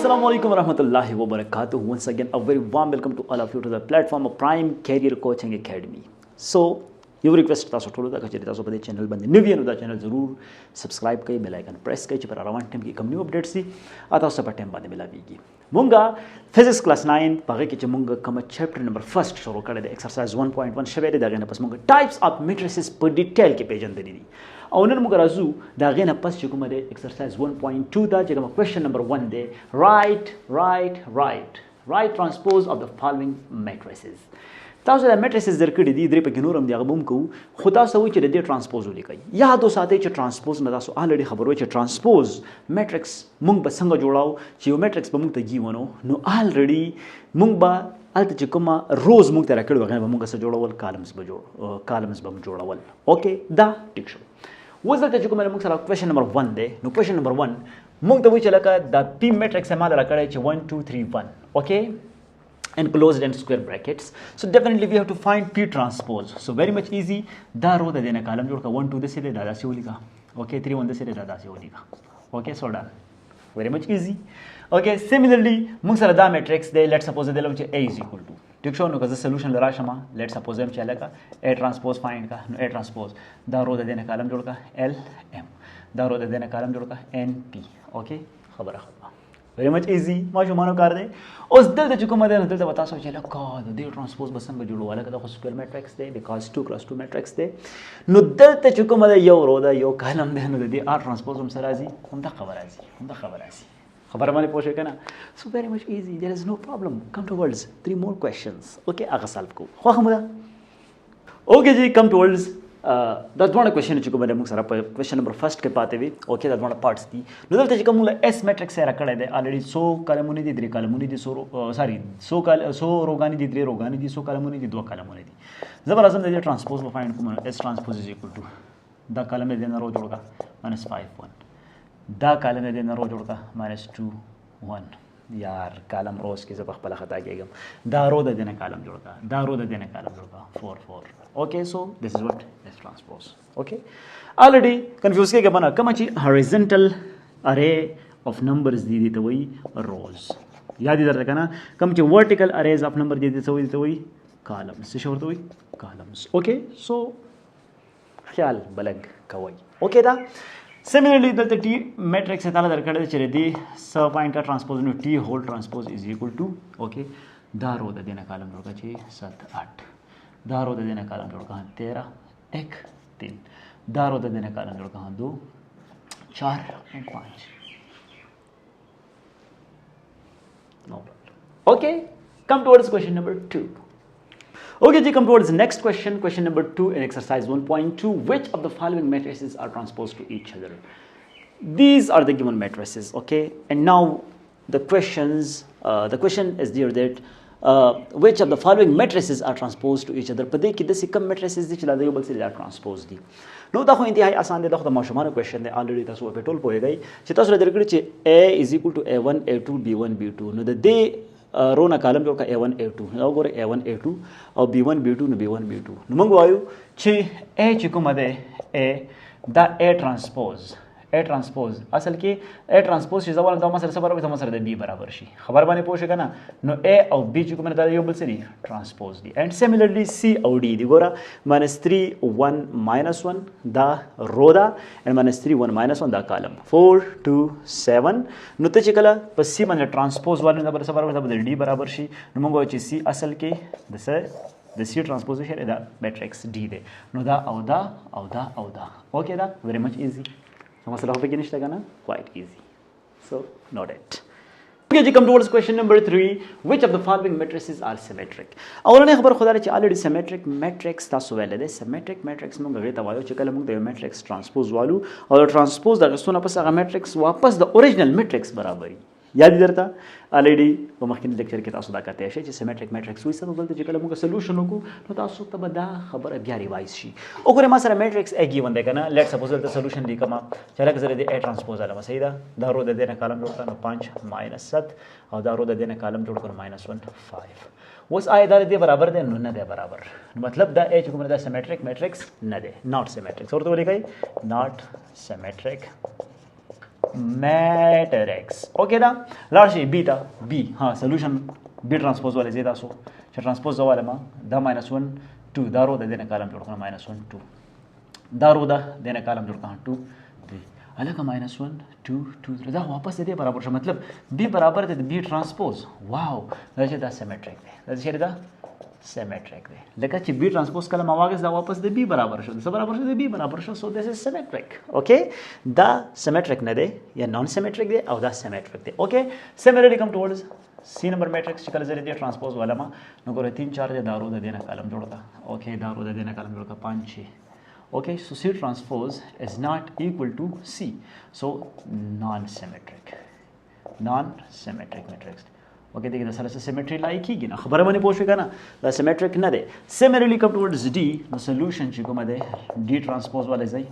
Assalamu alaikum warahmatullahi wabarakatuh. Once again, a very warm welcome to all of you to the platform of Prime Career Coaching Academy. So, your request تاسو ټول ته چې تاسو په دې چینل باندې نوی نو دا چینل ضرور سبسکرایب کړئ، بیل آیکن پریس کړئ چې پر روان ټیم کې کوم نیو اپډیټ سي تاسو په ټیم باندې ملاويږي. مونږه فزکس کلاس 9 پغه کې چې مونږه کوم چپټر نمبر 1 شروع کړی د ایکسرسایز 1.1 شوی دی. دا غنه پس مونږه ټایپس اف میټریسز په ډیټیل کې پیژندل دي او نن موږ راځو دا غنه پس چې کومه د ایکسرسایز 1.2 دا چې کوم کوېسچن نمبر 1 دی. write transpose of the following matrices. تاسو د میټریسز درکړي دي درې پکې نورم دی هغه بم کوو، خو تاسو وایي چې د دې ترانسپوز ولیکئ. یاد وساتئ چې ترانسپوز نه تاسو الریډي خبرو چې ترانسپوز میټریکس مونږ به څنګه جوړاو چې یو میټریکس به مونږ ته گیونو نو الریډي مونږ به الته چې کومه روز مونږ ته راکړي وغه به مونږ سره جوړول کالمز به جوړول. اوکې دا ټیک شو. اوس دلته چې کومه مونږ سره کوېسچن نمبر 1 دی نو کوېسچن نمبر 1 مونږ ته وایي چې لکه د پی میټریکس ما راکړی چې 1 2 3 1 اوکې enclosed and square brackets. So definitely we have to find P transpose. So very much easy. Da row da dena column जोड़ का 1 2 दे से दादा से होली का. Okay 3 1 दे से दादा से होली का. Okay so done. Very much easy. Okay similarly मुंग सर दा matrix दे let's suppose दे लो मुझे A is equal to. ठीक शो नो का solution लरा शमा let's suppose हम चला का A transpose find का no A transpose da row da dena column जोड़ का L M da row da dena column जोड़ का N P. Okay खबर very much easy. ماشو مانو کار دی. اوس دلته چې کومه ده نو دلته به تاسو چې لکه د دې ترانسپوز به څنګه جوړو لکه د سکویر میټریکس دی بیکاز 2 × 2 میټریکس دی نو دلته چې کومه ده یو رو ده یو کالم دی نو د دې آر ترانسپوز هم سره راځي هم دا خبر راځي خبره باندې پوه شئ کنه. سو very much easy, there is no problem. come towards 3 more questions. okay هغه سالو کو خو هم ده. okay جی come towards دا دوه کوېسچن چې کومه موږ سره په کوېسچن نمبر 1 کې پاتې وي. اوکې دا دوه پارټس دي. نو دلته چې کوم له اس میټریکس سره راکړی دی الریډي 100 کالمونه دي 3 کالمونه دي 100 روګانی دي 3 روګانی دي 100 کالمونه دي 2 کالمونه دي. زبر اعظم د ترانسپوز په فایند کوم اس ترانسپوز از ایکوال ټو دا کالم دې نه رو جوړ کا -5 1 دا کالم دې نه رو جوړ کا -2 1 یار کالم روز کې زه په خپل خطا کېږم دا رو د دې نه کالم جوړ کا دا رو د دې نه کالم جوړ کا 4 4. okay so this is what is transpose. okay already confuse کې بنا کوم چې horizontal array of numbers دي ته وي rows. یاد درته کنه کوم چې vertical arrays of number دي ته وي columns. څه شورته وي columns. okay so خیال بلګ کوي. okay دا similarly دلته T matrix تعالی درکړل چې دی سب پوینټ کا transpose نو T whole transpose is equal to okay دا رو د دینه کالم جوړ کا چې 7 8 دا رو د دینه کالم جوړ کا 13 1 3 دا رو د دینه کالم جوړ کا 2 4 5 no problem. okay come towards question number 2. okay ji come towards the next question number 2 in exercise 1.2. which of the following matrices are transposed to each other? These are the given matrices. okay and now the question is there that which of the following matrices are transposed to each other. په دې کې د کوم matrices دي چې لا د یو بل سره ترانسپوز دي. نو دا خو انتهایی آسان دی. دا خو د ماشومانو کوېسچن دی. الریډي تاسو په ټول پوهیږئ چې تاسو درکړي چې A is equal to A1 A2 B1 B2 نو د دې رو نه کالم جوړ کا A1 A2 نو وګوره A1 A2 او B1 B2 نو B1 B2 نو موږ وایو چې A چې کومه ده A دا A transpose اصل کې A transpose چې زول دا ما سره برابر دا سره د B برابر شي. خبر باندې پوه شئ کنه. نو A او B چې کومه دا یو بل سره ترانسپوز دي. and similarly C او D دی ګوره -3 1 -1 دا رو دا and -3 1 -1 دا کالم 4 2 7 نو ته چې کله په C باندې ترانسپوز ورنه دا برابر دا D برابر شي نو موږ وایو چې C اصل کې د C ترانسپوزیشن دا میټریکس D دی. نو دا او دا اوکې دا very much easy. مسله په کې نشته کنه quite easy. so note it. okay ji come towards question number 3. which of the following matrices are symmetric? اولنې خبر خدای چې already symmetric matrix تاسو ویل دي. symmetric matrix موږ غوښته وایو چې کله موږ د matrix transpose والو او transpose د غسونه پس هغه matrix واپس د original matrix برابرۍ. یاد درته الریډي په مخکینی لیکچر کې تاسو دا کته شي چې سیمیټریک میټریکس وایي څه دلته چې کله موږ سولوشن وکړو نو تاسو ته به دا خبره بیا ریوایز شي. وګوره ما سره میټریکس ا گیون دی کنه لیټ سپوز دلته سولوشن لیکم چې لکه زره دی ا ترانسپوز علامه صحیح ده. دا رو د دې نه کالم جوړ کړه 5 -7 او دا رو د دې نه کالم جوړ کړه -1 5. اوس آی دا دې برابر دی نو نه دی برابر. مطلب دا ا چې کومه دا سیمیټریک میټریکس نه دی. ناٹ سیمیټریک ورته ولیکئ ناٹ سیمیټریک matrix. Okay da? Large beta B. Solution B transpose वाले ज़्यादा सो. Transpose वाले में दा -1 2 दा रो देने column जोड़ना -1 2 दा रो दा देने column जोड़ना 2 3 अलग का -1 2 2 3 दा वापस दे बराबर शो मतलब B बराबर दे B transpose. Wow. दा symmetric दे. दा symmetric दे. लेकिन ची B transpose कलम आवाज़ दा वापस दे B बराबर शो. बराबर शो दे B बराबर show. So this is symmetric. Okay. दा symmetric न दे या non-symmetric दे और दा symmetric दे. Okay. Similarly come towards C number matrix चिकल जरे दे transpose वाला मा नको रे 3 4 दे दारू दे देना कलम जोड़ता. Okay. दारू दे देना कलम जोड़ता 5 6. Okay. So C transpose is not equal to C. So non-symmetric. Non-symmetric matrix. Okay, देखिए दरअसल से symmetry लाइक ही ना खबर मैंने पूछे का ना द symmetric ना दे. Similarly come towards D the solution चिको में दे D transpose वाले जाई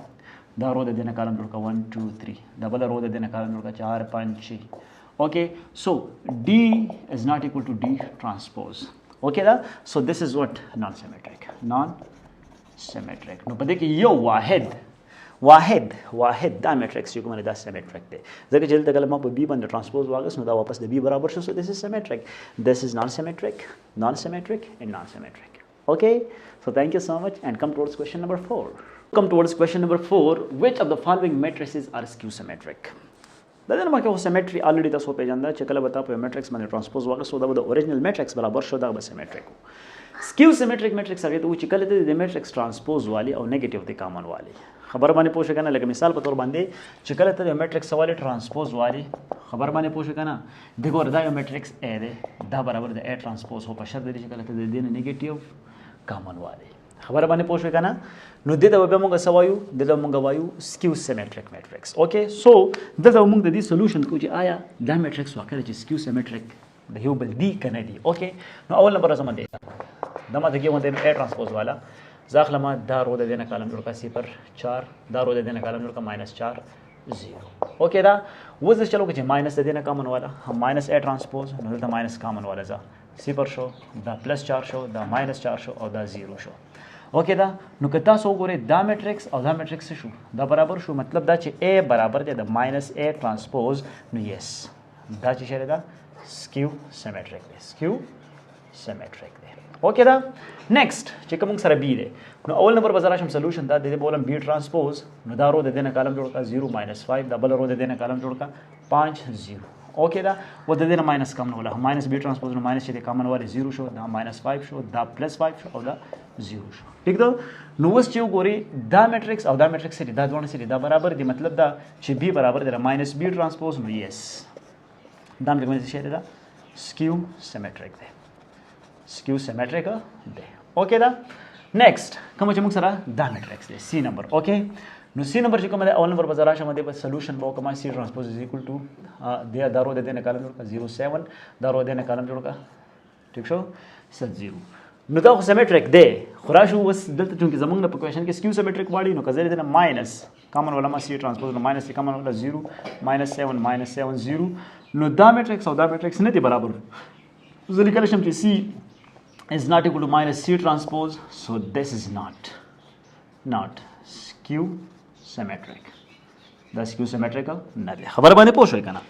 दा रो दे देना कॉलम जोड़ का 1 2 3 डबल रो दे देना कॉलम जोड़ का 4 5 6. Okay, so D is not equal to D transpose. Okay da? So this is what non-symmetric. Non-symmetric. No, but देखिए यो वाहिद दा मैट्रिक्स जो मैंने दा सिमेट्रिक दे जगह जल्द तक लम्हा पर B बंद ट्रांसपोज वागस नो दा वापस दे B बराबर show. So this is symmetric. This is non-symmetric and non-symmetric. Okay, so thank you so much and come towards question number 4. Come towards question number 4. Which of the following matrices are skew-symmetric? दादा ना क्या symmetry already दा सो पे जांदा चकला बता पे matrix मैंने ट्रांसपोज वागस सो दा द original matrix बराबर शो दा बस symmetric हो. Skew-symmetric matrix आगे तो वो चिकल लेते द matrix ट्रांसपोज वाली और नेगेटिव द कॉमन वाली खबर माने पूछे का ना लेकिन मिसाल पर तौर बंदे चिकल लेते द matrix वाली ट्रांसपोज वाली खबर माने पूछे का ना देखो रदा matrix A दे दा बराबर द A ट्रांसपोज हो पशर दे चिकल लेते द नेगेटिव कॉमन वाली खबर माने पूछे का ना नो दे द बमंग सवायु दे द मंग वायु skew-symmetric matrix. Okay, so the मंग द solution को जे आया द matrix वाकरे जे skew-symmetric द ह्यूबल दी कनेडी. ओके नो अवल नंबर समझ दे दमा देखिए वहां A ट्रांसपोज वाला जाखलमा दा रो दे देना कॉलम जोड़ का 0 4 दा रो दे देना कॉलम जोड़ का -4 0. ओके दा वो से चलो कि माइनस दे देना कॉमन वाला हम -A transpose know the minus common वाला जा 0 शो दा +4 शो दा -4 शो और दा 0 शो. ओके दा नो कता सो गोरे दा मैट्रिक्स और दा मैट्रिक्स से शो दा बराबर शो मतलब दा चे A बराबर दे द -A ट्रांसपोज नो यस दा चे शेरे दा skew-symmetric दे. ओके दा नेक्स्ट चिकमंग सर B दे नो अवल नंबर बाजार हम सॉल्यूशन दा दे बोलम B ट्रांसपोज नो दा रो दे देना कॉलम जोड़ का 0 -5 डबल रो दे देना कॉलम जोड़ का 5 0. ओके दा वो दे देना माइनस कॉमन वाला -B ट्रांसपोज नो माइनस दे कॉमन वाले 0 शो दा -5 शो दा +5 शो और दा 0 शो. ठीक दो नो वस चो गोरी दा मैट्रिक्स और दा मैट्रिक्स से दा दोनों से दा बराबर दे मतलब दा चे B बराबर दे -B ट्रांसपोज नो यस दा में से दा skew-symmetric दे skew-symmetric दे. ओके दा नेक्स्ट कम चमुक सरा दा मैट्रिक्स दे C नंबर. ओके नो C नंबर जो मैं ऑल नंबर बाजार मध्ये बस सॉल्यूशन बो कमा C transpose is equal to दे दारो दे देने कॉलम जोड़ का 0 7 दारो देने कॉलम जोड़ का ठीक शो 0 नो दा सिमेट्रिक दे खुराशु बस दलत चूंकि जमंग न क्वेश्चन के skew-symmetric वाली नो कजरे देना माइनस कॉमन वाला मा C ट्रांसपोज नो माइनस कॉमन वाला 0 -7 0 नो दा मैट्रिक्स और दा मैट्रिक्स नहीं बराबर so the calculation to C is not equal to -C transpose, so this is not skew-symmetric. The skew-symmetric ना दे खबर बने पोष है ना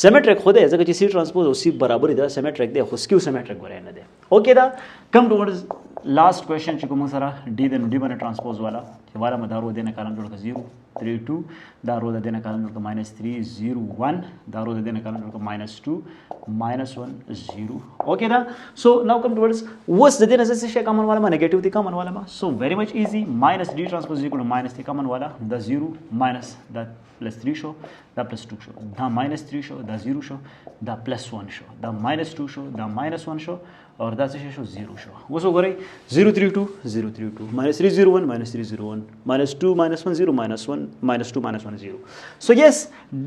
symmetric खुद है जगह C transpose और C बराबर इधर symmetric दे खुद skew-symmetric बने ना दे. ओके दा come towards last question चिको मसरा D देन D बने ट्रांसपोज वाला हमारा मदारो देना कॉलम जोड़ का 0 3 2 दारो देना कॉलम जोड़ का -3 0 1 दारो देना कॉलम जोड़ का -2 -1 0. ओके दा सो नाउ कम टुवर्ड्स वस देना जैसे शे कॉमन वाला मा नेगेटिव थी कॉमन वाला मा so very much easy -D transpose equal to -3 common वाला the 0 minus the +3 show the +2 show the -3 show the 0 show the +1 show the -2 show the -1 show और द से शो 0 शो वो सो करे 0 3 2 0 3 2 -3 0 1 -3 0 1 -2 -1 0 -1 -2 -1 0. So yes,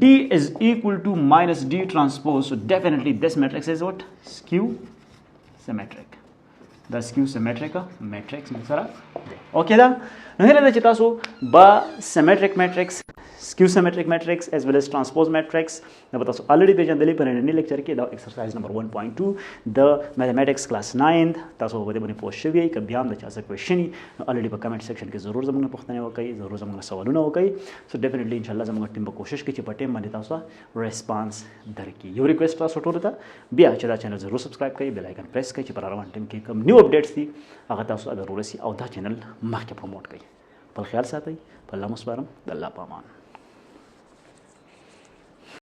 D is equal to -D transpose. So definitely this matrix is what? Skew-symmetric. د سکیو سیمیټریک میټرکس موږ سره دی. اوکې دا نو هیله ده چې تاسو به سیمیټریک میټرکس سکیو سیمیټریک میټرکس as well as transpose میټرکس دا به تاسو الریډي پیژندلې په ننني لیکچر کې دا ایکسرسایز نمبر 1.2 د میتھمیټکس کلاس 9 تاسو په دې باندې پوښښ شوی که بیا هم د چا څه کوېشن نو الریډي په کمنټ سیکشن کې ضرور زموږ نه پوښتنې وکړئ، ضرور زموږ نه سوالونه وکړئ. سو ډیفینیټلی ان شاء الله زموږ ټیم به کوشش کوي چې په ټیم باندې تاسو ریسپانس درکړي. یو ریکویسټ تاسو ټولو ته بیا چې دا چینل ضرور سبسکرایب کړئ، بیل آیکن پریس کړئ چې پر روان ټیم کې کوم نیو اپډیټس دي هغه تاسو ته ضرور شي او دا چینل مخکې پروموټ کړئ. خپل خیال ساتئ، په الله مو سپارم، د الله په امان.